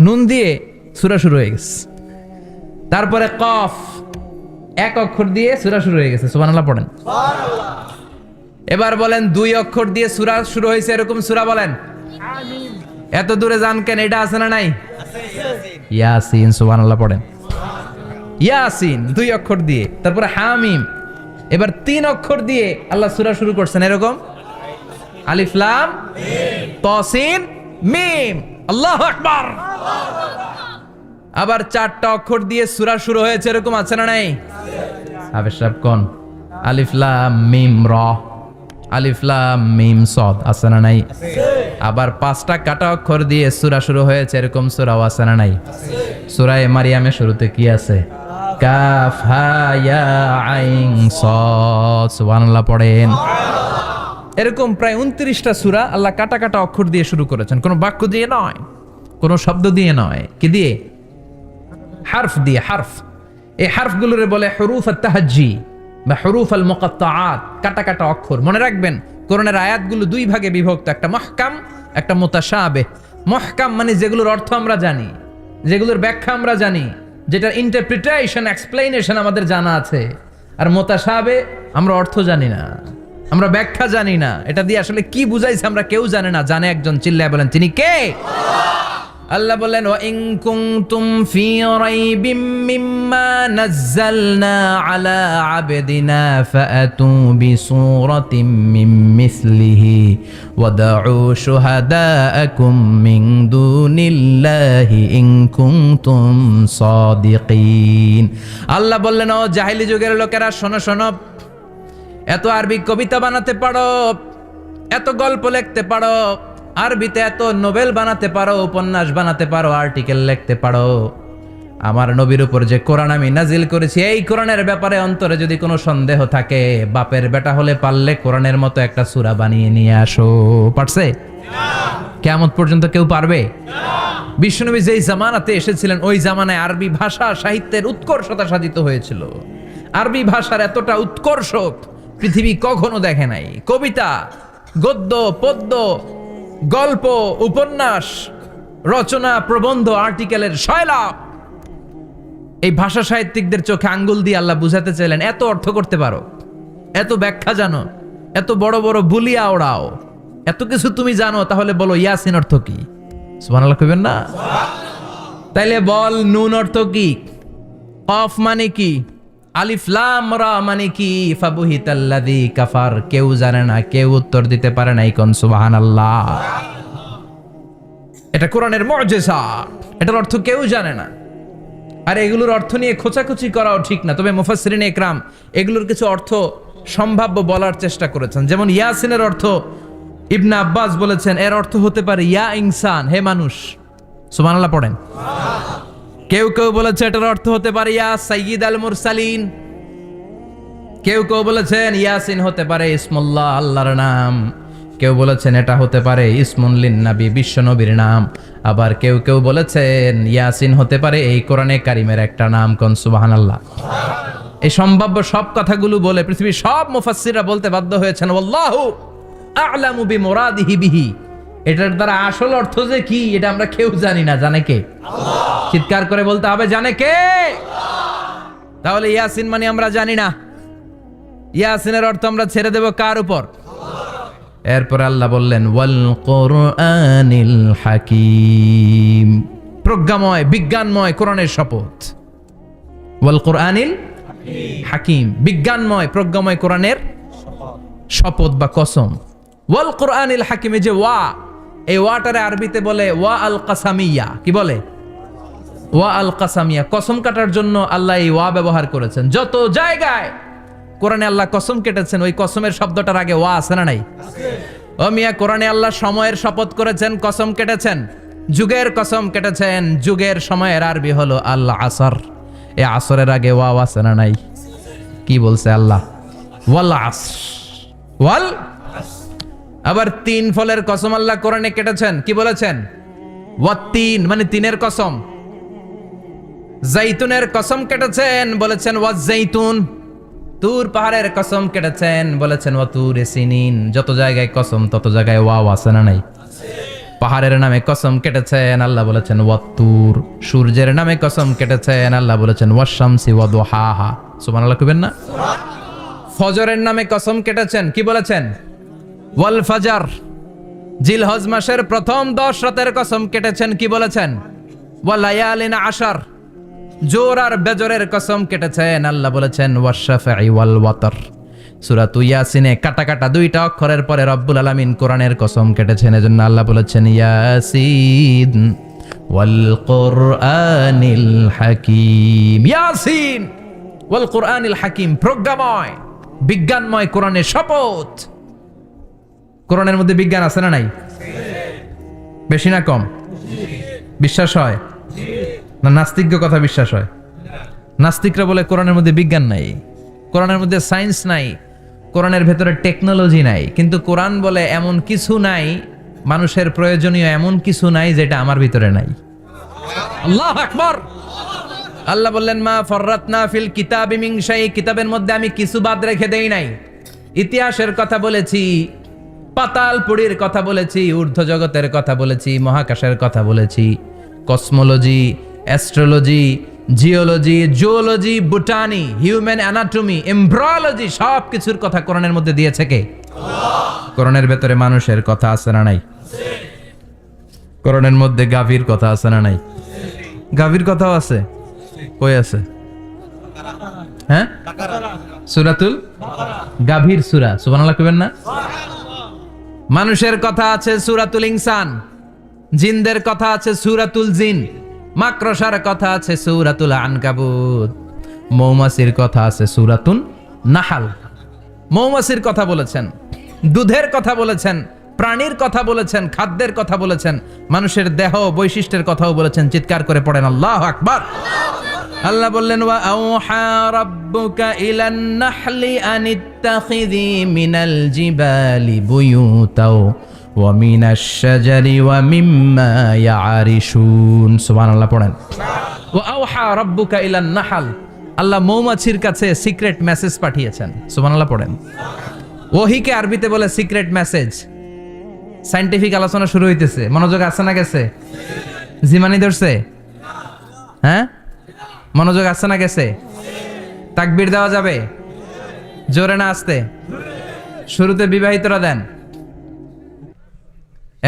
নুন দিয়ে সূরা শুরু হয়ে গেছে। তারপরে কফ, এক অক্ষর দিয়ে সূরা শুরু হয়ে গেছে। সুবহানাল্লাহ পড়েন। এবার বলেন 2 অক্ষর দিয়ে সূরা শুরু হয়েছে এরকম সূরা বলেন। এত দূরে যান কেন? এটা আছে না নাই? ইয়াসিন। সুবহানাল্লাহ পড়েন। ইয়াসিন 2 অক্ষর দিয়ে। তারপরে হামিম। এবার 3 অক্ষর দিয়ে আল্লাহ সূরা শুরু করছেন এরকম, আলিফ লাম তাসিন মিম। আল্লাহু আকবার। আবার 4টা অক্ষর দিয়ে সূরা শুরু হয়েছে এরকম আছে না নাই? আবে সব কোন? আলিফ লাম মিম র, আলিফ লাম মিম সদ আছে না নাই? আবার 5টা কাটা অক্ষর দিয়ে সূরা শুরু হয়েছে এরকম সূরাও আছে না নাই? সূরা মারিয়ামের শুরুতে কি আছে? কাফ হা ইয়া আইন সদ। সুবহানাল্লাহ পড়েন। এরকম প্রায় 29টা সূরা আল্লাহ কাটা কাটা অক্ষর দিয়ে শুরু করেছেন, কোনো বাক্য দিয়ে নয়, কোনো শব্দ দিয়ে নয়। কি দিয়ে? হারফ দিয়ে। হারফ, এই হারফগুলোরে বলে হুরুফ আত-তাহাজ্জি বা হুরুফ আল-মুকাত্তাআত, কাটা কাটা অক্ষর। মনে রাখবেন কোরআনের আয়াতগুলো 2 ভাগে বিভক্ত, একটা মুহকাম, একটা মুতাশাবিহ। মুহকাম মানে যেগুলোর অর্থ আমরা জানি, যেগুলোর ব্যাখ্যা আমরা জানি, যেটার ইন্টারপ্রিটেশন এক্সপ্লেনেশন আমাদের জানা আছে। আর মুতাশাবিহ আমরা অর্থ জানি না, আমরা ব্যাখ্যা জানি না, এটা দিয়ে আসলে কি বুঝাইছে আমরা কেউ জানে না। জানে একজন, চিল্লায় বলেন তিনি কে? আল্লাহ বলেন ওয়া ইন কুনতুম ফি রাইবিম মিম্মা নাযালনা আলা আবদিনা ফাআতু বিসূরাতিম মিন মিসলিহি ওয়াদউ শুহাদাআকুম মিন দুনিল্লাহি ইন কুনতুম সাদিকিন। আল্লাহ বললেন ও জাহেলি যুগের লোকেরা, শোনো শোনো, এত আরবি কবিতা বানাতে পারো, এত গল্প লিখতে পারো, আরবিতে এত নোবেল বানাতে পারো, উপন্যাস বানাতে পারো, আর্টিকেল লিখতে পারো, আমার নবীর উপর যে কোরআন আমি নাজিল করেছি এই কোরআনের ব্যাপারে অন্তরে যদি কোনো সন্দেহ থাকে, বাপের বেটা হলে পারলে কোরআনের মতো একটা সূরা বানিয়ে নিয়ে আসো। পারছে? কিয়ামত পর্যন্ত কেউ পারবে? বিশ্বনবী যেই জামানাতে এসেছিলেন ওই জামানায় আরবি ভাষা সাহিত্যের উৎকর্ষতা সাধিত হয়েছিল। আরবি ভাষার এতটা উৎকর্ষ পৃথিবী কখনো দেখে নাই। কবিতা, গদ্য, পদ্য, গল্প, উপন্যাস, রচনা, প্রবন্ধ, আর্টিকেলের শয়লাভ। এই ভাষা সাহিত্যিকদের চোখে আঙ্গুল দিয়ে আল্লাহ বুঝাতে চাইলেন এত অর্থ করতে পারো, এত ব্যাখ্যা জানো, এত বড় বড় বুলিয়া ওড়াও, এত কিছু তুমি জানো, তাহলে বলো ইয়াসিন অর্থ কি? সুবহানাল্লাহ কইবেন না? তাইলে বল নুন অর্থ কি? কফ মানে কি? আলিফ লাম রা মানে কি? ফাবুহিতাল্লাযী কাফার। কেউ জানে না, কেউ উত্তর দিতে পারে না। কোন সুবহানাল্লাহ। এটা কোরআনের মুজিজা, এটার অর্থ কেউ জানে না। আর এগুলোর অর্থ নিয়ে খোঁচাখুচি করাও ঠিক না। তবে মুফাসসিরিনে ইকরাম এগুলোর কিছু অর্থ সম্ভাব্য বলার চেষ্টা করেছেন। যেমন ইয়াসিনের অর্থ ইবনে আব্বাস বলেছেন এর অর্থ হতে পারে ইয়া ইনসান, হে মানুষ। সুবহানাল্লাহ পড়েন। কেউ কেউ বলেছে এটার অর্থ হতে পারে ইয়া সাইয়্যিদ আল মুরসালিন। কেউ কেউ বলেছেন ইয়াসিন হতে পারে ইসমুল্লাহ, আল্লাহর নাম। কেউ বলেছেন এটা হতে পারে ইসমুন লিন নবী, বিশ্ব নবীর নাম। আবার কেউ কেউ বলেছেন ইয়াসিন হতে পারে এই কোরআনে কারিমের একটা নাম। কোন সুবহানাল্লাহ। এই সম্ভাব্য সব কথাগুলো বলে পৃথিবীর সব মুফাসসিররা বলতে বাধ্য হয়েছেন আল্লাহু আ'লামু বিমুরাদিহি বিহি। এটার দ্বারা আসল অর্থ যে কি এটা আমরা কেউ জানি না। জানে কে? আল্লাহ। চিৎকার করে বলতে হবে জানে কে? আল্লাহ। তাহলে ইয়াসিন মানে আমরা জানি না। ইয়াসিনের অর্থ আমরা ছেড়ে দেব কার উপর? আল্লাহ। এরপর আল্লাহ বললেন ওয়াল কুরআনিল হাকীম। প্রজ্ঞাময়, বিজ্ঞানময় কোরআনের শপথ। ওয়াল কুরআনিল হাকীম, বিজ্ঞানময়, প্রজ্ঞাময় কোরআনের শপথ বা কসম। ওয়াল কুরআনিল হাকীম, যে ওয়া, এই ওয়াটারে আরবিতে বলে ওয়া আল কাসামিয়া। কি বলে? ওয়া আল কাসামিয়া। কসম কাটার জন্য আল্লাহ এই ওয়া ব্যবহার করেছেন। যত জায়গায় কোরআনে আল্লাহ কসম কেটেছেন ওই কসমের শব্দটার আগে ওয়া আছে না নাই? ও মিয়া, কোরআনে আল্লাহ সময়ের শপথ করেছেন, কসম কেটেছেন, যুগের কসম কেটেছেন। যুগের সময়ের আরবি হলো আল আসর। এই আসরের আগে ওয়া আছে না নাই? কি বলছে আল্লাহ? ওয়াল আসর, ওয়াল। আবার 3 ফলের কসম আল্লাহ কোরআনে কেটেছেন। কি বলেছেন? ওয়াত্তিন মানে 3-এর কসম। জাইতুনের কসম কেটেছেন, বলেছেন ওয়াজ্জাইতুন। তুর পাহাড়ের কসম কেটেছেন, বলেছেন ওয়াতুরে সিনিন। যত জায়গায় কসম তত জায়গায় ওয়াও আছে না নাই? পাহাড়ের নামে কসম কেটেছেন, আল্লাহ বলেছেন ওয়াত্তুর। সূর্যের নামে কসম কেটেছেন, আল্লাহ বলেছেন ওয়াশ-শামসি ওয়া দুহাহা। সুবহানাল্লাহ কইবেন না? ফজরের নামে কসম কেটেছেন, কি বলেছেন? ওয়াল ফাজর। জিলহজ মাসের প্রথম 10 রাতের কসম কেটেছেন, কি বলেছেন? ওয়া লায়ালিন আশার। জোর আর বেজরের কসম কেটেছেন, আল্লাহ বলেছেন ওয়াশ-শাফঈ ওয়াল ওয়াতর। সূরা ইয়াসিনে কাটা কাটা 2টা অক্ষরের পরে রব্বুল আলামিন কোরআনের কসম কেটেছেন, এজন্য আল্লাহ বলেছেন ইয়াসিন ওয়াল কুরআনিল হাকীম। ইয়াসিন ওয়াল কুরআনিল হাকীম, প্রজ্ঞাময় বিজ্ঞানময় কোরআনের শপথ। কোরআনের মধ্যে বিজ্ঞান আছে না নাই? বেশি না কম? বিশ্বাস হয় না নাস্তিক্য কথা বিশ্বাস হয়? নাস্তিকরা বলে কোরআনের মধ্যে বিজ্ঞান নাই, কোরআনের মধ্যে সায়েন্স নাই, কোরআনের ভেতরে টেকনোলজি নাই। কিন্তু কোরআন বলে এমন কিছু নাই, মানুষের প্রয়োজনীয় এমন কিছু নাই যেটা আমার ভিতরে নাই। আল্লাহু আকবার। আল্লাহ বললেন মা ফাররাতনা ফিল কিতাবি মিন শাই, কিতাবের মধ্যে আমি কিছু বাদ রেখে দেই নাই। ইতিহাসের কথা বলেছি, পাতালপুরীর কথা বলেছি, ঊর্ধ্ব জগতের কথা বলেছি, মহাকাশের কথা বলেছি, cosmology, astrology, geology, zoology, botany, human anatomy, embryology, সব কিছুর কথা কোরআনের মধ্যে দিয়েছে কে? কোরআনের ভেতরে মানুষের কথা আছে না নাই? কোরআনের মধ্যে গাভীর কথা আছে না নাই? গাভীর কথাও আছে। কই আছে? হ্যাঁ, সূরাতুল গাভীর সূরা। সুবহানাল্লাহ কইবেন না? মানুষের কথা আছে সূরাতুল ইনসান, জিনদের কথা আছে সূরাতুল জিন, মাকড়সার কথা আছে সূরাতুল আনকাবুত, মৌমাছির কথা আছে সূরাতুন নাহাল। মৌমাছির কথা বলেছেন, দুধের কথা বলেছেন, প্রাণীর কথা বলেছেন, খাদ্যের কথা বলেছেন, মানুষের দেহ বৈশিষ্ট্যের কথাও বলেছেন। চিৎকার করে পড়েন আল্লাহু আকবার। আল্লাহ বললেন ওয়া আওহা রাব্বুকা ইলান নাহলি আনিত্তাখিযি মিনাল জিবালি বুয়ুতাও ওয়া মিনাশ শাজারি ওয়া মিম্মা ইয়ারিশুন। সুবহানাল্লাহ পড়েন। ওয়া আওহা রাব্বুকা ইলান নাহল, আল্লাহ মৌমাছির কাছে সিক্রেট মেসেজ পাঠিয়েছেন। সুবহানাল্লাহ পড়েন। ওহীকে আরবিতে বলে সিক্রেট মেসেজ। সায়েন্টিফিক আলোচনা শুরু হইতেছে, মনোযোগ আছে না গেছে? জিমানি ধরছে? হ্যাঁ, মনোযোগ আছে না গেছে? তাকবীর দেওয়া যাবে? জোরে না আস্তে? শুরুতে বিবাহিতরা দেন,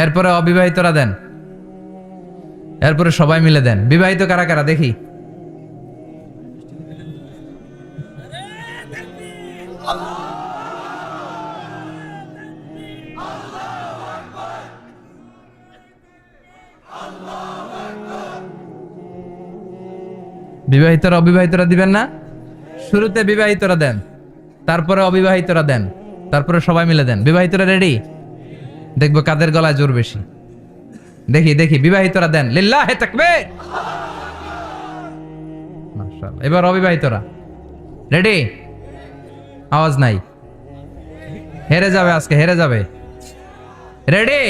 এরপরে অবিবাহিতরা দেন, এরপরে সবাই মিলে দেন। বিবাহিত কারা কারা দেখি? বিবাহিতরা অবিবাহিতরা দিবেন না? শুরুতে বিবাহিতরা দেন, তারপরে অবিবাহিতরা দেন, তারপরে সবাই মিলে দেন। বিবাহিতরা রেডি? দেখবো কাদের গলায় জোর বেশি। দেখি দেখি, বিবাহিতরা দেন। লিল্লাহি তাকবীর। মাশাআল্লাহ। এবার অবিবাহিতরা রেডি? আওয়াজ নাই, হেরে যাবে আজকে, হেরে যাবে। রেডি?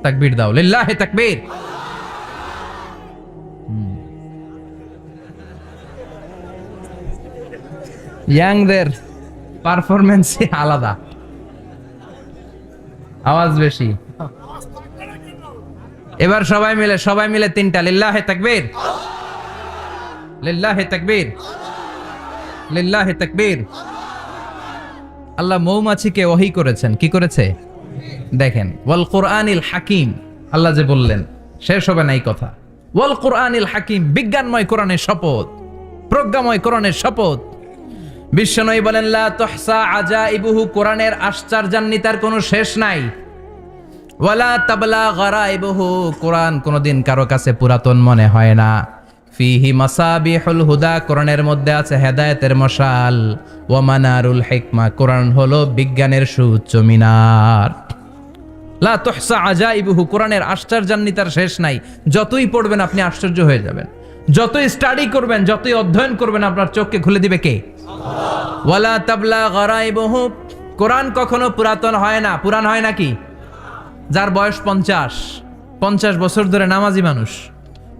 তাকবীর দাও, লিল্লাহি তাকবীর। ইয়াংদের পারফরমেন্সই আলাদা, আওয়াজ বেশি। এবার সবাই মিলে তিনটা, লিল্লাহি তাকবীর, লিল্লাহি তাকবীর, লিল্লাহি তাকবীর। আল্লাহ মৌমাছিকে ওহী করেছেন, কি করেছে দেখেন। ওয়াল কুরআনিল হাকিম, আল্লাহ যে বললেন শেষ হবে না এই কথা। ওয়াল কুরআনিল হাকিম, বিজ্ঞানময় কোরআনের শপথ, প্রজ্ঞাময় কোরআনের শপথ। বিশ্বনবী বলেন লা তুহসা আজাইবুহু, কোরআনের আশ্চর্যান্বিতার কোনো শেষ নাই। ওয়ালা তাবলা গারাইবুহু, কোরআন কোনোদিন কারো কাছে পুরাতন মনে হয় না। ফিহি মাসাবিহুল হুদা, কোরআনের মধ্যে আছে হেদায়েতের মশাল। ওয়া মানারুল হিকমা, কোরআন হলো বিজ্ঞানের সুউচ্চ মিনার। লা তুহসা আজাইবুহু, কোরআনের আশ্চর্যান্বিতার শেষ নাই। যতই পড়বেন আপনি আশ্চর্য হয়ে যাবেন, যতই স্টাডি করবেন, যতই অধ্যয়ন করবেন, আপনার চোখকে খুলে দিবে কে? ওয়ালা তাবলা গারাইবুহু, কোরআন কখনো পুরাতন হয় না। পুরান হয় নাকি? যার বয়স 50 বছর ধরে নামাজি মানুষ,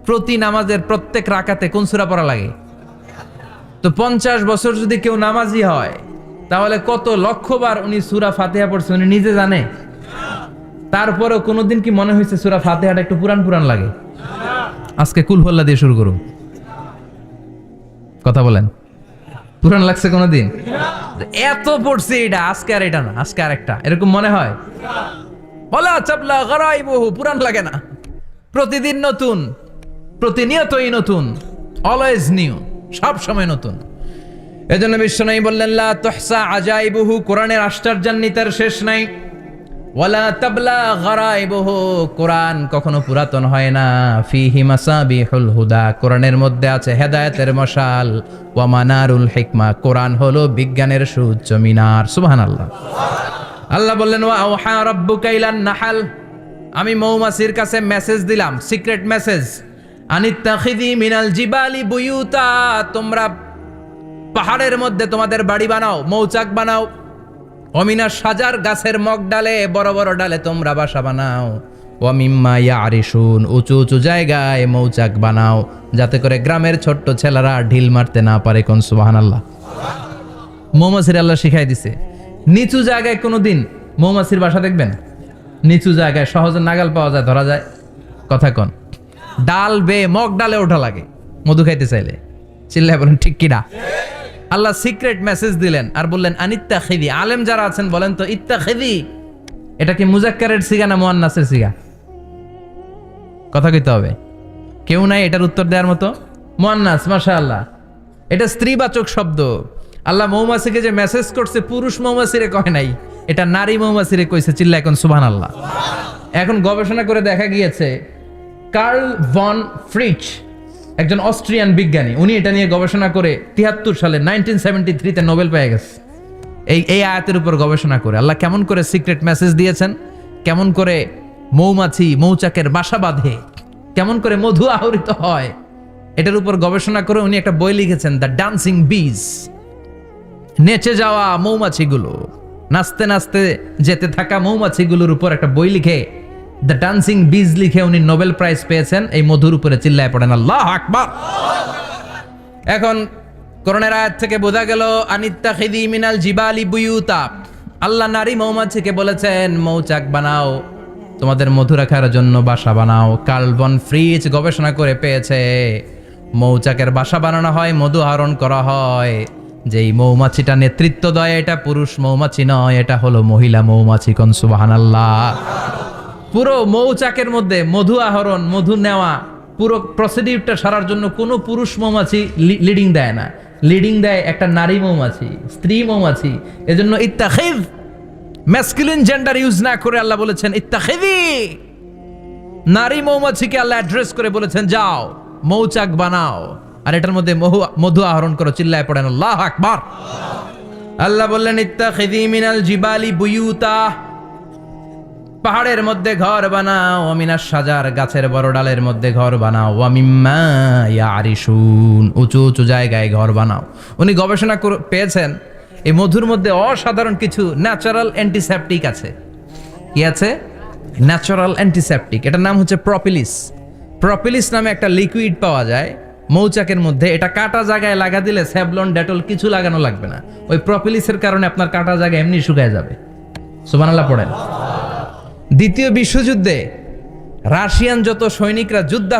প্রতি নামাজের প্রত্যেক রাকাতে কোন সূরা পড়া লাগে? তো 50 বছর যদি কেউ নামাজি হয়, তাহলে কত লক্ষবার উনি সূরা ফাতিহা পড়ছে উনি নিজে জানে? তারপরেও কোনোদিন কি মনে হয়েছে সূরা ফাতিহাটা একটু পুরান পুরান লাগে? আজকে কুল হল্লা দিয়ে শুরু করুন, কথা বলেন। পুরান লাগছে কোনোদিন? এত পড়ছে এটা, আজকে আর এটা না, আজকে আর একটা, এরকম মনে হয়? বলা চাপলা গরাইবহু, পুরান লাগে না। প্রতিদিন নতুন, প্রতিনিয়তই নতুন, অলওয়েজ নিউ, সব সময় নতুন। এজন্য বিশ্বনবী বললেন লা তুহসা আজাইবুহু, কোরআনের আশ্চর্যান্বিতার শেষ নাই। ওয়ালা তাবলা গরাইবুহু, কোরআন কখনো পুরাতন হয় না। ফিহি মাসাবিহুল হুদা, কোরআনের মধ্যে আছে হেদায়েতের মশাল। ওয়া মানারুল হিকমা, কোরআন হলো বিজ্ঞানের সুউচ্চ মিনার। সুবহানাল্লাহ। আল্লাহ বললেন ওয়া আওহা রাব্বুকা ইলান নাহাল, আমি মৌমাছির কাছে মেসেজ দিলাম, সিক্রেট মেসেজ। আনিত্তাখিযি মিনাল জিবালি বুয়ুতা, তোমরা পাহাড়ের মধ্যে তোমাদের বাড়ি বানাও, মৌচাক বানাও। অমিনা সাজার, গাছের মগ ডালে, বড় বড় ডালে তোমরা বাসা বানাও। ওয়ামিম্মা ইয়ারিশুন, উঁচু উঁচু জায়গায় মৌচাক বানাও, যাতে করে গ্রামের ছোট্ট ছেলেরা ঢিল মারতে না পারে। কোন সুবহানাল্লাহ। মৌমাছির আল্লাহ শিখাই দিছে। নিচু জায়গায় কোনোদিন মৌমাছির বাসা দেখবেন? নিচু জায়গায় সহজে নাগাল পাওয়া যায়, ধরা যায়। কথা কন। ডাল বেয়ে মগ ডালে ওঠা লাগে মধু খাইতে চাইলে। চিল্লায় বলেন ঠিক কিনা? আল্লাহ সিক্রেট মেসেজ দিলেন আর বললেন আনিত্তাখিযি। আলেম যারা আছেন বলেন তো, ইত্তাখিযি এটা কি মুজাক্কারের সিগা না মুয়ান্নাসের সিগা? কথা কইতে হবে। কেউ নাই এটার উত্তর দেওয়ার মতো? মুয়ান্নাস, মাশাআল্লাহ। এটা স্ত্রীবাচক শব্দ। আল্লাহ মৌমাছিকে যে মেসেজ করছে, পুরুষ মৌমাছিরে কয় নাই, এটা নারী মৌমাছিরে কইছে। চিল্লা এখন সুবহানাল্লাহ। এখন গবেষণা করে দেখা গিয়েছে, কার্ল ভন ফ্রিচ, একজন অস্ট্রিয়ান বিজ্ঞানী, উনি এটা নিয়ে গবেষণা করে 73 সালে 1973-তে নোবেল পেয়ে গেছে। এই আয়াতের উপর গবেষণা করে আল্লাহ কেমন করে সিক্রেট মেসেজ দিয়েছেন, কেমন করে মৌমাছি মৌচাকের বাসা বাঁধে, কেমন করে মধু আহরিত হয়, এটার উপর গবেষণা করে উনি একটা বই লিখেছেন, দ্য ডান্সিং বিজ। নেচে যাওয়া মৌমাছিগুলো, নাচতে নাচতে যেতে থাকা মৌমাছিগুলোর উপর একটা বই লিখে, দ্য ডান্সিং বিজ লিখে উনি নোবেল প্রাইজ পেয়েছেন এই মধুর উপরে। চিল্লায় পড়েন আল্লাহু আকবার। এখন কোরআনের আয়াত থেকে বোঝা গেল আনিত্তাখিযি মিনাল জিবালি বুয়ুতা, আল্লাহ নারী মৌমাছিকে বলেছেন মৌচাক বানাও, তোমাদের মধু রাখার জন্য বাসা বানাও। কার্ল ভন ফ্রিচ গবেষণা করে পেয়েছে, মৌচাকের বাসা বানানো হয়, মধু আহরণ করা হয়। যেই মৌমাছিটা নেতৃত্ব দেয় এটা পুরুষ মৌমাছি নয়, এটা হলো মহিলা মৌমাছি। কোন সুবহানাল্লাহ। পুরো মৌচাকের মধ্যে মধু আহরণ, মধু নেওয়া, পুরো প্রসিডিউরটা সারার জন্য কোনো পুরুষ মৌমাছি লিডিং দেয় না, লিডিং দেয় একটা নারী মৌমাছি, স্ত্রী মৌমাছি। এজন্য ইত্তাখিয, ম্যাসকুলিন জেন্ডার ইউজ না করে আল্লাহ বলেছেন ইত্তাখিযি। নারী মৌমাছিকে আল্লাহ অ্যাড্রেস করে বলেছেন যাও মৌচাক বানাও আর এটার মধ্যে মধু আহরণ করো। চিল্লায় পড়েন আল্লাহু আকবার। আল্লাহ বললেন ইত্তাখিযি মিনাল জিবালি বুয়ুতা, পাহাড়ের মধ্যে ঘর বানাও। ওয়ামিনাস সাজার, গাছের বড় ডালের মধ্যে ঘর বানাও। ওয়ামিম্মা ইয়ারিশুন, উঁচু উঁচু জায়গায় ঘর বানাও। উনি গবেষণা পেয়েছেন এই মধুর মধ্যে অসাধারণ কিছু ন্যাচারাল অ্যান্টিসেপটিক আছে। কি আছে? Natural antiseptic. এটার নাম হচ্ছে প্রপিলিস। প্রপিলিস নামে একটা লিকুইড পাওয়া যায় মৌচাকের মধ্যে। এটা কাটা জায়গায় লাগা দিলে স্যাভলন, ডেটল কিছু লাগানো লাগবে না। ওই প্রপিলিসের কারণে আপনার কাটা জায়গা এমনি শুকায় যাবে। সুবহানাল্লাহ পড়েন। দ্বিতীয় বিশ্বযুদ্ধে রাশিয়ান যত সৈনিকরা যুদ্ধে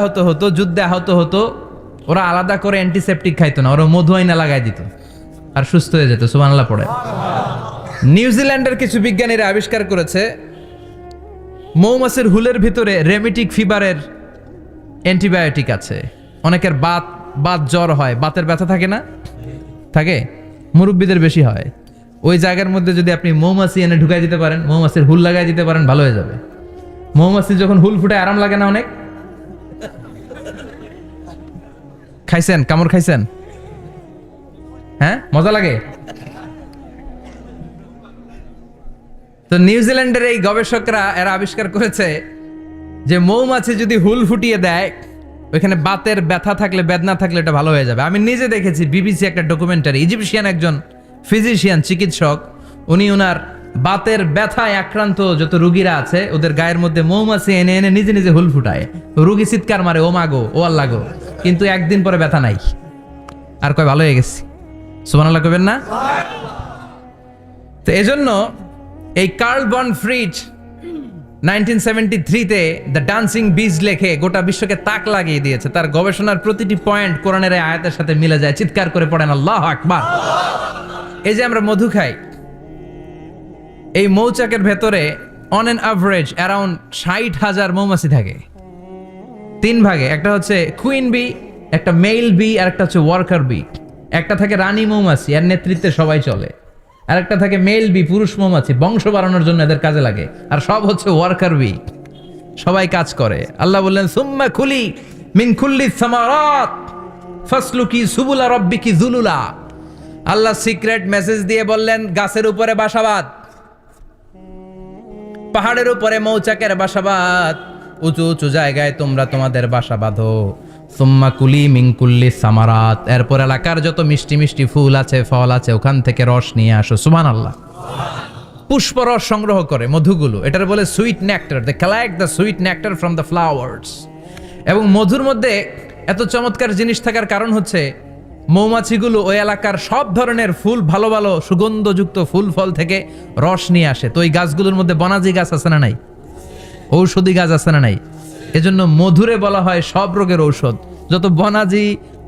আহত হতো, ওরা আলাদা করে অ্যান্টিসেপটিক খাইতো না, ওরা মধু আইনা লাগাই দিত আর সুস্থ হয়ে যেত। সুবহানাল্লাহ পড়েন। নিউজিল্যান্ডের কিছু বিজ্ঞানীরা আবিষ্কার করেছে মৌমাছির হুলের ভিতরে রেমিটিক ফিভারের অ্যান্টিবায়োটিক আছে। অনেকের বাত জ্বর হয়, বাতের ব্যথা থাকে না? থাকে, মুরব্বীদের বেশি হয়। ওই জায়গার মধ্যে যদি আপনি মৌমাছি এনে ঢুকাই দিতে পারেন, মৌমাছির হুল লাগাই দিতে পারেন, ভালো হয়ে যাবে। মৌমাছি যখন হুল ফুটে আরাম লাগে না অনেক? খাইছেন? কামড় খাইছেন? হ্যাঁ, মজা লাগে। তো নিউজিল্যান্ডের এই গবেষকরা এরা আবিষ্কার করেছে যে মৌমাছি যদি হুল ফুটিয়ে দেয়, ওইখানে বাতের ব্যথা থাকলে, বেদনা থাকলে এটা ভালো হয়ে যাবে। আমি নিজে দেখেছি, বিবিসি একটা ডকুমেন্টারি। ইজিপশিয়ান একজন ফিজিশিয়ান, চিকিৎসক, উনি ওনার বাতের ব্যথায় আক্রান্ত যত রুগীরা আছে ওদের গায়ের মধ্যে মৌমাছি এনে এনে নিজে নিজে হুল ফুটায়। রুগী চিৎকার মারে, ও মাগো, ও আল্লাহ গো, কিন্তু একদিন পরে ব্যথা নাই, আর কয় ভালো হয়ে গেছি। সুবহানাল্লাহ কইবেন না? তো এজন্য এই কার্ল ভন ফ্রিচ 1973-তে দ্য ডান্সিং বিজ লেখে গোটা বিশ্বকে তাক লাগিয়ে দিয়েছে। তার গবেষণার প্রতিটি পয়েন্ট কোরআনের এই আয়াতের সাথে মিলে যায়। চিৎকার করে পড়েন আল্লাহু আকবার। এই যে আমরা মধু খাই, এই মৌচাকের ভেতরে অন অ্যান অ্যাভারেজ অ্যারাউন্ড 60,000 মৌমাছি থাকে। 3 ভাগে, একটা হচ্ছে কুইন বি, একটা মেল বি, আর একটা হচ্ছে ওয়ার্কার বি। একটা থাকে রানী মৌমাছি, এর নেতৃত্বে সবাই চলে। আর একটা থাকে মেল বি, পুরুষ মৌমাছি, বংশ বাড়ানোর জন্য এদের কাজে লাগে। আর সব হচ্ছে ওয়ার্কার বি, সবাই কাজ করে। আল্লাহ বললেন সুম্মা কুলি মিন কুল্লি সামারাত ফাসলুকি সুবুলা রাব্বিকি যুলুলা। আল্লাহ সিক্রেট মেসেজ দিয়ে বললেন, গাছের উপরে বাসাবাদ, পাহাড়ের উপরে মৌচাকের বাসাবাদ, উঁচু উঁচু জায়গায় তোমরা তোমাদের বাসা বাঁধো। সুম্মা কুলি মিন কুল্লি সামারাত, এরপর এলাকার যত মিষ্টি মিষ্টি ফুল আছে, ফল আছে, ওখান থেকে রস নিয়ে আসো। সুবহানাল্লাহ। পুষ্প রস সংগ্রহ করে মধুগুলো, এটার বলে sweet nectar. They collect the sweet nectar from the flowers. এবং মধুর মধ্যে এত চমৎকার জিনিস থাকার কারণ হচ্ছে মৌমাছিগুলো ওই এলাকার সব ধরনের ফুল, ভালো ভালো সুগন্ধযুক্ত ফুল ফল থেকে রস নিয়ে আসে। তো এই গাছগুলোর মধ্যে বনাজি গাছ আছে না নাই? ঔষধি গাছ আছে না নাই? এজন্য মধুরে বলা হয় সব রোগের ঔষধ। যত বনাজি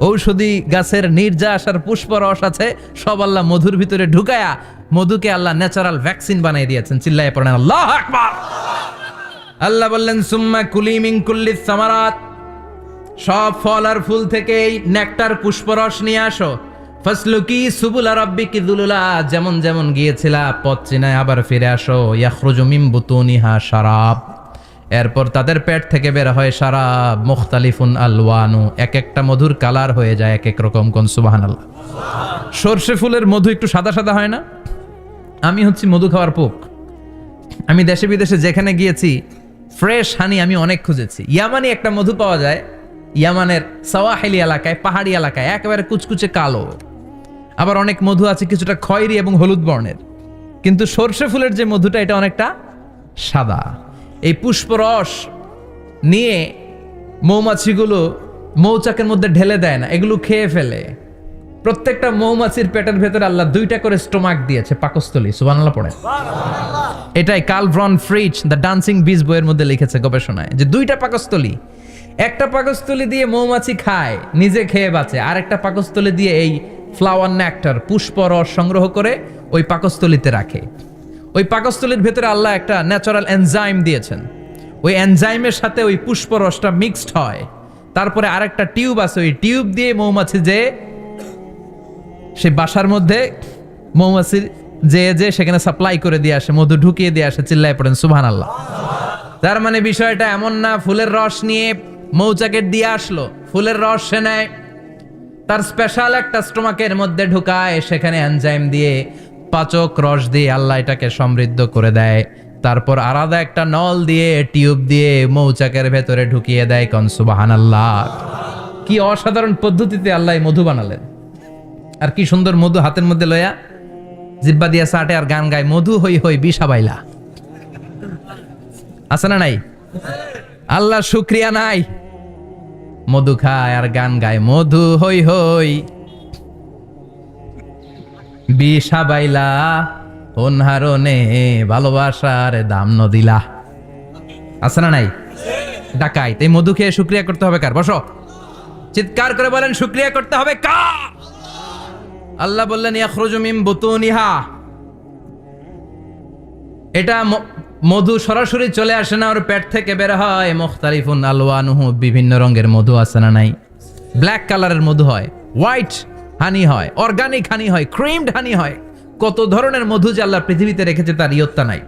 ঔষধি গাছের নির্যাস আর পুষ্প রস আছে, সব আল্লাহ মধুর ভিতরে ঢুকায়া মধুকে আল্লাহ ন্যাচারাল ভ্যাকসিন বানিয়ে দিয়েছেন। চিল্লায়ে পড়েন আল্লাহু আকবার। আল্লাহ বললেন সুম্মা কুলি মিন কুল্লি সামারাত, সব ফল আর ফুল থেকেই নেকটার পুষ্পরস নিয়ে আসো। ফাসলুকি সুবুলা রাব্বিকি যুলুলা, যেমন যেমন গিয়েছিলা পথ চিনায় আবার ফিরে আসো। ইয়াখরুজু মিন বুতুনিহা শারাব, এরপর তাদের পেট থেকে বের হয় শারাব। মুখতালিফুন আলওয়ানু, এক একটা মধুর কালার হয়ে যায় এক এক রকম। কোন সুবহানাল্লাহ। সরষে ফুলের মধু একটু সাদা সাদা হয় না? আমি হচ্ছি মধু খাওয়ার পোক। আমি দেশে বিদেশে যেখানে গিয়েছি ফ্রেশ হানি আমি অনেক খুঁজেছি। ইয়ামানি একটা মধু পাওয়া যায়, ইয়ামানের সাওয়াহিলি এলাকায়, পাহাড়ি এলাকায়, একেবারে কুচকুচে কালো। আবার অনেক মধু আছে কিছুটা খয়েরি এবং হলুদ বর্ণের। কিন্তু সরষে ফুলের যে মধুটা, এটা অনেকটা সাদা। এই পুষ্পরস নিয়ে মৌমাছিগুলো মৌচাকের মধ্যে ঢেলে দেয় না, এগুলো খেয়ে ফেলে। প্রত্যেকটা মৌমাছির পেটের ভেতরে আল্লাহ 2টা করে স্টোমাক দিয়েছে, পাকস্থলী। সুবহানাল্লাহ পড়ে। এটাই কার্ল ভন ফ্রিচ দ্য ডান্সিং বিজ বইয়ের মধ্যে লিখেছে গবেষণায়, যে 2টা পাকস্থলী। একটা পাকস্থলী দিয়ে মৌমাছি খায়, নিজে খেয়ে বাঁচে। আর একটা পাকস্থলী দিয়ে এই ফ্লাওয়ার নেক্টার, পুষ্প রস সংগ্রহ করে ওই পাকস্থলীতে রাখে। ওই পাকস্থলীর ভেতরে আল্লাহ একটা ন্যাচারাল এনজাইম দিয়েছেন। ওই এনজাইমের সাথে ওই পুষ্প রসটা মিক্সড হয়। তারপরে আরেকটা টিউব আছে, ওই টিউব দিয়ে মৌমাছি যে সেই বাসার মধ্যে মৌমাছি যে সেখানে সাপ্লাই করে দিয়ে আসে, মধু ঢুকিয়ে দিয়ে আসে। চিল্লায় পড়েন সুবহানাল্লাহ। তার মানে বিষয়টা এমন না ফুলের রস নিয়ে মৌচাকের দিয়ে আসলো, ফুলের রস সে নেয়, তার স্পেশাল একটা স্টোমাকের মধ্যে ঢুকায়, সেখানে এনজাইম দিয়ে, পাচক রস দিয়ে আল্লাহ এটাকে সমৃদ্ধ করে দেয়। তারপর আলাদা একটা নল দিয়ে, টিউব দিয়ে মৌচাকের ভেতরে ঢুকিয়ে দেয়। কোন সুবহানাল্লাহ। কি অসাধারণ পদ্ধতিতে আল্লাহ মধু বানালেন। আর কি সুন্দর মধু হাতের মধ্যে লয়া জিব্বা দিয়া চাটে আর গান গায়, মধু হই হই বিষাবাইলা। আছে না নাই? আল্লাহ শুকরিয়া নাই? মধু খায় আর গান গায়, মধু হই হই বিষাবাইলা, অনহারণে ভালোবাসার দাম নদিলা। আছে না নাই? ডাকাই। তাই মধু খেয়ে শুকরিয়া করতে হবে কার? বসো, চিৎকার করে বলেন শুকরিয়া করতে হবে কার? আল্লাহ বললেন ইয়াখরুজু মিন বুতুনিহা, এটা মধু সরাসরি চলে আসে না, ওর পেট থেকে বের হয়। মুখতালিফুন আলওয়ানুহু, বিভিন্ন রঙের মধু আছে না নাই? ব্ল্যাক কালারের মধু হয়, হোয়াইট হানি হয়, অর্গানিক হানি হয়, ক্রিমড হানি হয়। কত ধরনের মধু যে আল্লাহ পৃথিবীতে রেখেছে তার ইয়ত্তা নাই।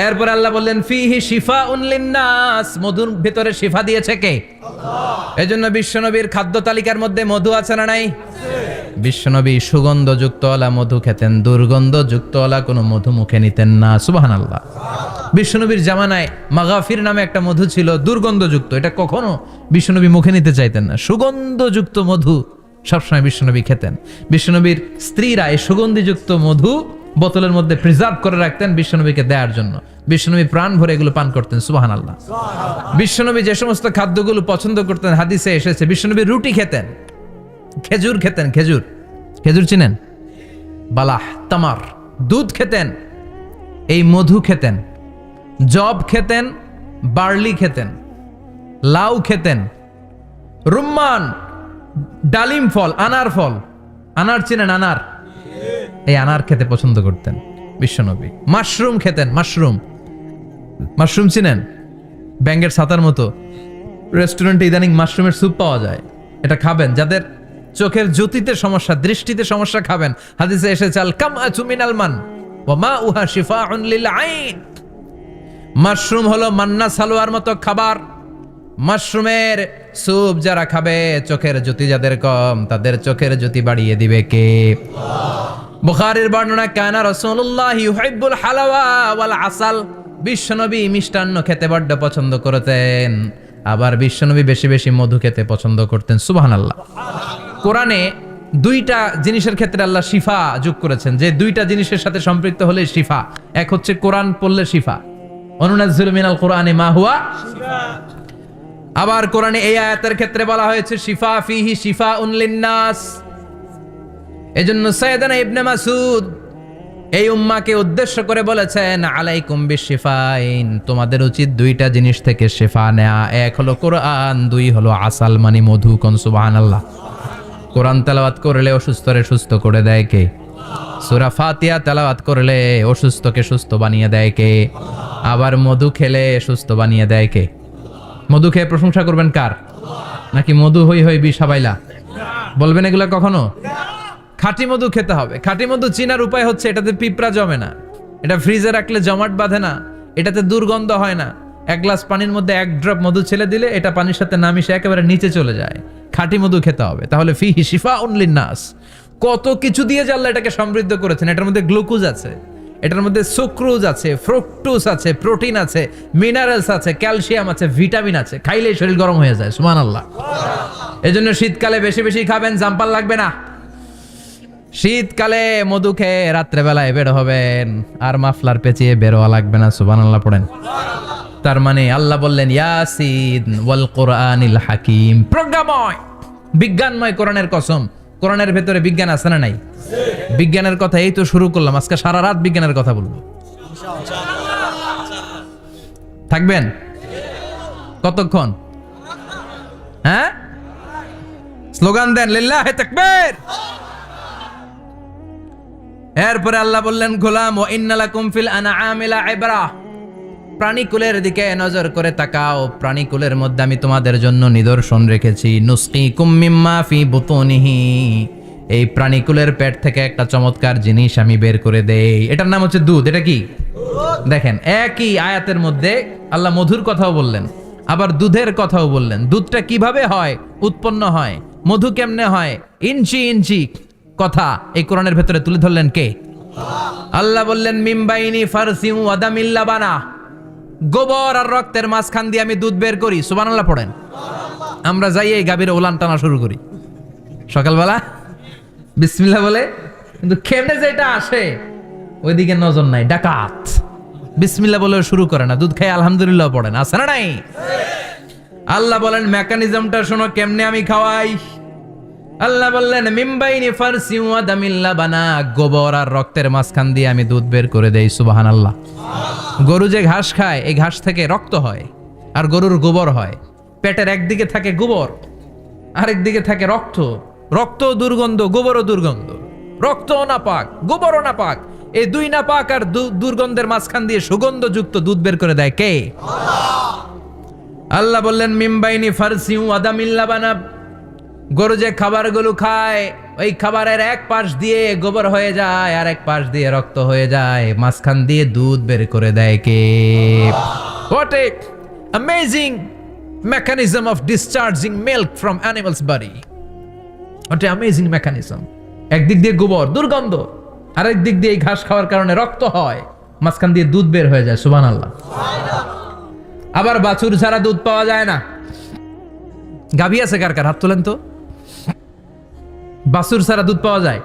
এরপর আল্লাহ বললেন ফিহি শিফাউন লিন্নাস, মধুর ভিতরে শিফা দিয়েছে কে? আল্লাহ। এজন্য বিশ্বনবীর খাদ্য তালিকার মধ্যে মধু আছে না নাই? বিশ্বনবী সুগন্ধযুক্ত ওয়ালা মধু খেতেন, দুর্গন্ধযুক্ত ওয়ালা কোনো মধু মুখে নিতেন না। সুবহানাল্লাহ। বিশ্বনবীর জামানায় মাগাফির নামে একটা মধু ছিল, দুর্গন্ধযুক্ত। এটা কখনো বিশ্বনবী মুখে নিতে চাইতেন না। সুগন্ধযুক্ত মধু সবসময় বিশ্বনবী খেতেন। বিশ্বনবীর স্ত্রীরা এই সুগন্ধিযুক্ত মধু বোতলের মধ্যে প্রিজার্ভ করে রাখতেন বিশ্বনবীকে দেওয়ার জন্য। বিশ্বনবী প্রাণ ভরে এগুলো পান করতেন। সুবহানাল্লাহ। বিশ্বনবী যে সমস্ত খাদ্যগুলো পছন্দ করতেন হাদিসে এসেছে, বিশ্বনবী রুটি খেতেন, খেজুর খেতেন, খেজুর, খেজুর চিনেন? বালাহ, তামার, দুধ খেতেন, এই মধু খেতেন। জব খেতেন, বার্লি খেতেন, লাউ খেতেন, রুম্মান, ডালিম ফল, আনার ফল, আনার চেনেন আনার, এই আনার খেতে পছন্দ করতেন বিশ্বনবী। মাশরুম খেতেন, মাশরুম, মাশরুম চিনেন, ব্যাঙ্গের ছাতার মতো। রেস্টুরেন্টে ইদানিং মাশরুমের স্যুপ পাওয়া যায়, এটা খাবেন। যাদের চোখের জ্যোতিতে সমস্যা, দৃষ্টিতে সমস্যা, খাবেন। হাদিসে এসেছে আল কামআতু মিনাল মান ওয়া মাউহা শিফাউন লিল আইন। মাশরুম হলো মান্না সালোয়ার মতো খাবার। মাশরুমের স্যুপ যারা খাবে, চোখের জ্যোতি যাদের কম, তাদের চোখের জ্যোতি বাড়িয়ে দিবে কে? বুখারীর বর্ণনা, কানা রাসূলুল্লাহ ইউহিব্বুল হালাওয়া ওয়াল আসাল। বিশ্বনবী মিষ্টান্ন খেতে বড্ড পছন্দ করতেন, আবার বিশ্বনবী বেশি বেশি মধু খেতে পছন্দ করতেন। সুবহানাল্লাহ। কোরআনে দুইটা জিনিসের ক্ষেত্রে আল্লাহ শিফা যোগ করেছেন, যে দুইটা জিনিসের সাথে সম্পৃক্ত হলে শিফা। এক হচ্ছে কোরআন পড়লে শিফা, অনুনাজ্জিলু মিনাল কোরআনি মা হুয়া শিফা। আবার কোরআনে এই আয়াতের ক্ষেত্রে বলা হয়েছে শিফা ফিহি শিফাউন লিন্নাস। এজন্য সাইয়েদানা ইবনে মাসউদ এই উম্মাকে উদ্দেশ্য করে বলেছেন, আলাইকুম বিশিফাইন, তোমাদের উচিত দুইটা জিনিস থেকে শিফা নেয়া। এক হলো কোরআন, দুই হলো আসাল মানে মধু। কোন সুবহানাল্লাহ। কোরআন তেলাওয়াত করলে অসুস্থরে সুস্থ করে দেয় কে? সূরা ফাতিহা তেলাওয়াত করলে অসুস্থকে সুস্থ বানিয়ে দেয় কে? আবার মধু খেলে সুস্থ বানিয়ে দেয় কে? মধু খেয়ে প্রশংসা করবেন কার? নাকি মধু হই হই বিষাবাইলা বলবেন এগুলা কখনো? খাঁটি মধু খেতে হবে। খাঁটি মধু চিনার উপায় হচ্ছে, এটাতে পিঁপড়া জমে না, এটা ফ্রিজে রাখলে জমাট বাঁধে না, এটাতে দুর্গন্ধ হয় না। এক গ্লাস পানির মধ্যে এক ড্রপ মধু ছেলে দিলে এটা পানির সাথে না মিশে একেবারে নিচে চলে যায়। খাঁটি মধু খেতে হবে। তাহলে ফিহি শিফাউন লিন্নাস। কত কিছু দিয়ে যে আল্লাহ এটাকে সমৃদ্ধ করেছেন। এটার মধ্যে গ্লুকোজ আছে, এটার মধ্যে সুক্রোজ আছে, ফ্রুকটোজ আছে, প্রোটিন আছে, মিনারেলস আছে, ক্যালসিয়াম আছে, ভিটামিন আছে। খাইলেই শরীর গরম হয়ে যায়। সুবহানাল্লাহ। এজন্য শীতকালে বেশি বেশি খাবেন, জাম্পাল লাগবে না। শীতকালে মধু খেয়ে রাত্রেবেলায় বের হবেন, আর মাফলার পেঁচিয়ে বেরোয়া লাগবে না। সুবহানাল্লাহ পড়েন। তার মানে আল্লাহ বললেন ইয়াসিন ওয়াল কোরআনিল হাকিম, প্রজ্ঞাময়, বিজ্ঞানময় কোরআনের কসম। কোরআনের ভেতরে বিজ্ঞান আছে না নাই? বিজ্ঞানের কথা এই তো শুরু করলাম, আজকে সারা রাত বিজ্ঞানের কথা বলবো। থাকবেন কতক্ষণ? হ্যাঁ, স্লোগান দেন লিল্লাহি তাকবীর। এরপরে আল্লাহ বললেন, গোলাম ওয়া ইন্নালাকুম ফিল আনআমি লাইবরা, প্রাণীকুলের দিকে নজর করে তাকাও। প্রাণীকুলের মধ্যে আমি তোমাদের জন্য নিদর্শন রেখেছি। নুসকিকুম মিম্মা ফি বুতুনিহি, এই প্রাণীকুলের পেট থেকে একটা চমৎকার জিনিস আমি বের করে দেই, এটার নাম হচ্ছে দুধ। এটা কি? দেখেন, একই আয়াতের মধ্যে আল্লাহ মধুর কথাও বললেন, আবার দুধের কথাও বললেন। দুধটা কিভাবে হয়, উৎপন্ন হয়, মধু কেমনে হয়, ইঞ্চি ইঞ্চি কথা এই কোরআনের ভেতরে তুলে ধরলেন কে? আল্লাহ বললেন মিমবাইনি ফারসিউ ওয়াদামিল লাবানা, গোবর আর রক্তের মাঝখান দিয়ে আমি দুধ বের করি। সুবহানাল্লাহ পড়েন। আমরা যাই এই গাভীর ওলান টানা শুরু করি সকালবেলা বিসমিল্লাহ বলে, কিন্তু কেমনে যেটা আসে ওইদিকে নজর নাই। ডাকাত বিসমিল্লাহ বলে শুরু করে না, দুধ খাই আলহামদুলিল্লাহ পড়েন, আছে না নাই? আল্লাহ বলেন মেকানিজমটা শোনো কেমনে আমি খাওয়াই। আল্লাহ বললেন মিমবাইনি ফারসিউ ওয়াদামিল লাবানা, গোবর আর রক্তের মাঝখান দিয়ে আমি দুধ বের করে দেই। সুবহানাল্লাহ। গরু যে ঘাস খায়, এই ঘাস থেকে রক্ত হয় আর গরুর গোবর হয়। পেটের একদিকে থাকে গোবর, আরেক দিকে থাকে রক্ত। রক্ত দুর্গন্ধ, গোবরও দুর্গন্ধ। রক্তও নাপাক, গোবরও নাপাক। এই দুই নাপাক আর দুর্গন্ধের মাঝখান দিয়ে সুগন্ধযুক্ত দুধ বের করে দেয় কে? আল্লাহ বললেন মিমবাইনি ফারসিউ ওয়াদামিল লাবানা, গরু যে খাবারগুলো খায় ওই খাবারের এক পাশ দিয়ে গোবর হয়ে যায় আর এক পাশ দিয়ে রক্ত হয়ে যায়, মাঝখান দিয়ে দুধ বের করে দেয় কে? What a amazing mechanism of discharging milk from animal's body. What a amazing mechanism. একদিক দিয়ে গোবর দুর্গন্ধ, আরেক দিক দিয়ে এই ঘাস খাওয়ার কারণে রক্ত হয়, মাঝখান দিয়ে দুধ বের হয়ে যায়। সুবহানাল্লাহ। আবার বাছুর ছাড়া দুধ পাওয়া যায় না। গাভী আছে কার কার? হাত তোলেন তো। বাছুর ছাড়া দুধ পাওয়া যায়?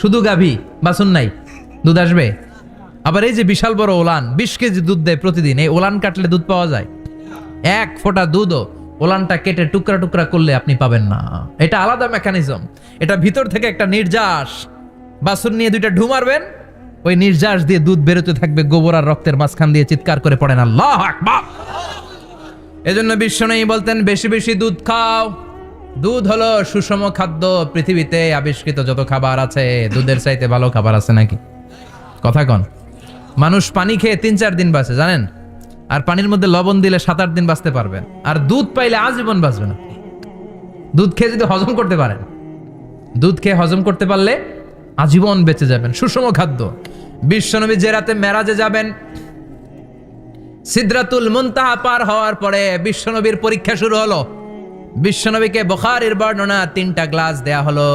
শুধু গাভী, বাছুর নাই, দুধ আসবে? আবার এই যে বিশাল বড় ওলান, 20 কেজি দুধ দেয় প্রতিদিন, এই ওলান কাটলে দুধ পাওয়া যায়? এক ফোঁটা দুধও ওলানটা কেটে টুকরা টুকরা করলে আপনি পাবেন না। এটা আলাদা মেকানিজম। এটা ভিতর থেকে একটা নির্যাস। বাছুর নিয়ে দুইটা ঢু মারবেন, ওই নির্যাস দিয়ে দুধ বেরোতে থাকবে, গোবর আর রক্তের মাঝখান দিয়ে চিৎকার করে পড়েন আল্লাহু আকবার। এজন্য বিশ্বনবী বলতেন বেশি বেশি দুধ খাও। দুধ হলো সুষম খাদ্য। পৃথিবীতে আবিষ্কৃত যত খাবার আছে দুধের চাইতে ভালো খাবার আছে নাকি? কথা কন। মানুষ পানি খেয়ে 3-4 দিন বাঁচে জানেন, আর পানির মধ্যে লবণ দিলে 7-8 দিন বাঁচতে পারবেন। আর দুধ পাইলে আজীবন বাঁচবেন আপনি। দুধ খেয়ে যদি হজম করতে পারেন, দুধ খেয়ে হজম করতে পারলে আজীবন বেঁচে যাবেন। সুষম খাদ্য। বিশ্বনবী যে রাতে মেরাজে যাবেন, সিদরাতুল মুনতাহা পার হওয়ার পরে বিশ্বনবীর পরীক্ষা শুরু হলো। বিশ্বনবীকে বুখারীর বর্ণনা 3টা গ্লাস দেয়া হলো।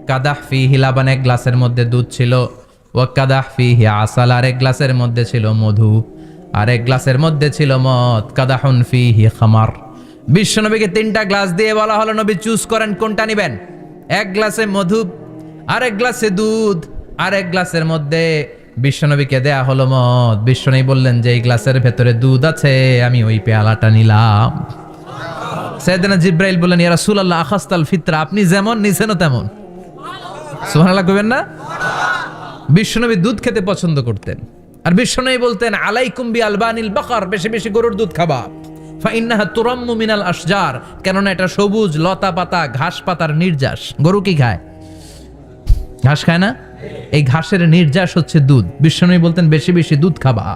কাদাহ ফিহি লাবান, এক গ্লাসের মধ্যে দুধ ছিল। ওয়া কাদাহ ফিহি আসাল, আর এক গ্লাসের মধ্যে ছিল মধু। আর এক গ্লাসের মধ্যে ছিল মদ। কাদাহুন ফিহি খামার। বিশ্বনবীকে 3টা গ্লাস দিয়ে বলা হলো নবী চুজ করেন কোনটা নেবেন। এক গ্লাসে মধু, আর এক গ্লাসে দুধ, আর এক গ্লাসের মধ্যে বিশ্বনবীকে দেয়া হলো মদ। বিশ্বনবী বললেন যে এই গ্লাসের ভেতরে দুধ আছে, আমি ওই পেয়ালাটা নিলাম। সাইয়েদনা জিব্রাইল বললেন ইয়া রাসূলুল্লাহ আখাস্তাল ফিতরা, আপনি যেমন নিছেনও তেমন। সুবহানাল্লাহ কইবেন না? বিশ্বনবী দুধ খেতে পছন্দ করতেন। আর বিশ্বনবী বলতেন আলাইকুম বি আলবানিল বাকার, বেশি বেশি গরুর দুধ খাবা। ফা ইন্নাহা তুরাম্মু মিনাল আশজার, কেননা এটা সবুজ লতা পাতা ঘাস পাতার নির্যাস। গরু কি খায়? ঘাস খায় না? এই ঘাসের নির্যাস হচ্ছে দুধ। বিশ্বনবী বলতেন বেশি বেশি দুধ খাবা।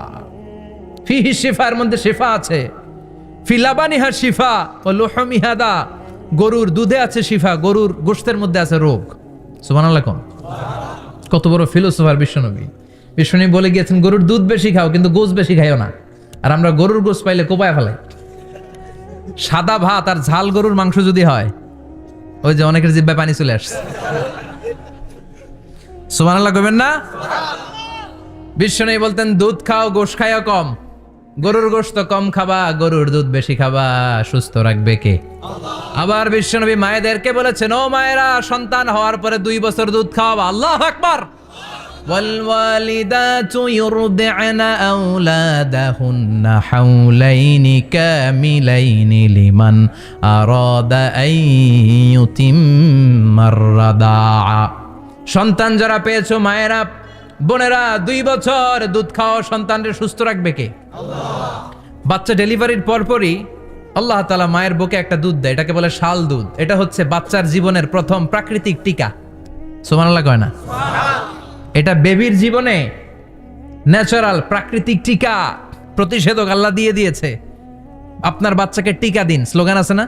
ফিহি শিফা, এর মধ্যে শিফা আছে। ফি লাবানিহা শিফা ওয়া লুহুমিহা দা, গরুর দুধে আছে শিফা, গরুর গোশতের মধ্যে আছে রোগ। সুবহানাল্লাহ কোন। কত বড় ফিলোসোফার বিশ্বনবী। বিশ্বনবী বলে গিয়েছেন গরুর দুধ বেশি খাও, কিন্তু গোশ বেশি খাইও না। আর আমরা গরুর গোশ পাইলে কোপায় ফেলাই। সাদা ভাত আর ঝাল গরুর মাংস যদি হয়, ওই যে অনেকের জিহ্বায় পানি চলে আসছে। সুবহানাল্লাহ কইবেন না? বিশ্বনবী বলতেন দুধ খাও, গোশ খাইও কম। গরুর গোশত কম খাবা, গরুর দুধ বেশি খাবা। সুস্থ রাখবে কে? আল্লাহ। আবার বিশ্বনবী মায়েদেরকে বলেছেন ও মায়েরা, সন্তান হওয়ার পরে 2 বছর দুধ খাওয়াবা। আল্লাহু আকবার। ওয়াল ওয়ালিদাতু ইউরদি'না আওলাদাহুন্না হাওলাইনি কামিলাইনি লিমান আরাদা আন ইউতিম্মার রাদা'a। সন্তান যারা পেয়েছো মায়েরা, বোনেরা, 2 বছর দুধ খাওয়া সন্তানকে সুস্থ রাখবে কে? আল্লাহ। বাচ্চা ডেলিভারির পরপরই আল্লাহ তাআলা মায়ের বুকে একটা দুধ দেয়, এটাকে বলে শাল দুধ। এটা হচ্ছে বাচ্চার জীবনের প্রথম প্রাকৃতিক টিকা। সুবহানাল্লাহ কয় না? এটা বেবির জীবনে ন্যাচারাল প্রাকৃতিক টিকা, প্রতিষেধক আল্লাহ দিয়ে দিয়েছে। আপনার বাচ্চাকে টিকা দিন, স্লোগান আছে না?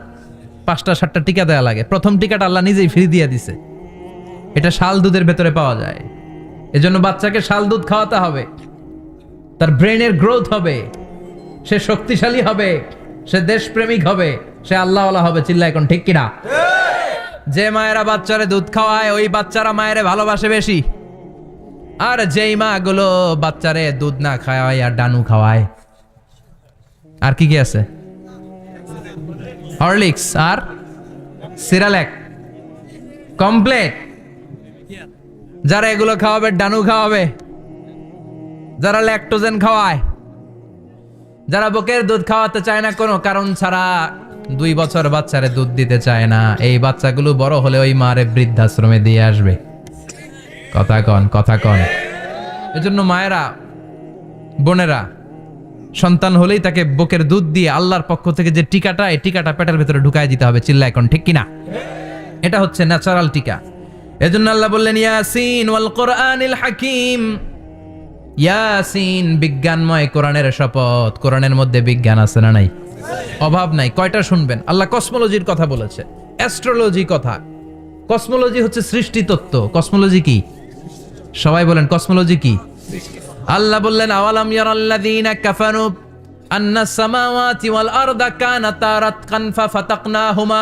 5টা-7টা টিকা দেয়া লাগে। প্রথম টিকাটা আল্লাহ নিজেই ফ্রি দিয়ে দিছে। এটা শাল দুধের ভেতরে পাওয়া যায়। এজন্য বাচ্চাকে শাল দুধ খাওয়াতে হবে। তার ব্রেনের গ্রোথ হবে, সে শক্তিশালী হবে, সে দেশপ্রেমিক হবে, সে আল্লাহওয়ালা হবে। চিল্লা এখন ঠিক কিনা? যে মায়েরা বাচ্চারে দুধ খাওয়ায় ওই বাচ্চারা মায়েরে ভালোবাসে বেশি। আর যেই মা গুলো বাচ্চারে দুধ না খাওয়ায় আর ডানু খাওয়ায়, আর কি কি আছে? হরলিক্স আর সিরালেক, কমপ্লেট। যারা এগুলো খাওয়াবে, ডানু খাওয়াবে, যারা ল্যাকটোজেন খাওয়ায়, যারা বুকের দুধ খাওয়াতে চায় না কোনো কারণ ছাড়া, 2 বছর বাচ্চারে দুধ দিতে চায় না, এই বাচ্চাগুলো বড় হলে ওই মারে বৃদ্ধাশ্রমে দিয়ে আসবে। কথা কন, কথা কন। এজন্য মায়েরা, বোনেরা, সন্তান হলেই তাকে বুকের দুধ দিয়ে আল্লাহর পক্ষ থেকে যে টিকাটা, এই টিকাটা পেটের ভেতরে ঢুকায় দিতে হবে। চিল্লা এখন ঠিক কিনা? এটা হচ্ছে ন্যাচারাল টিকা। এজন্য আল্লাহ বললেন ইয়াসিন ওয়াল কোরআনিল হাকিম। ইয়াসিন, বিজ্ঞানময় কোরআনের শপথ। কোরআনের মধ্যে বিজ্ঞান আছে না নাই? অভাব নাই। কয়টা শুনবেন? আল্লাহ কসমোলজির কথা বলেছে, অ্যাস্ট্রোলজি কথা। কসমোলজি হচ্ছে সৃষ্টি তত্ত্ব। কসমোলজি কি? সবাই বলেন কসমোলজি কি? আল্লাহ বললেন আওয়ালাম ইয়ারাল্লাযীনা কাফারু আন্নাস সামাওয়াতি ওয়াল আরদা কানাতা রাতকান ফাতাকনাহুমা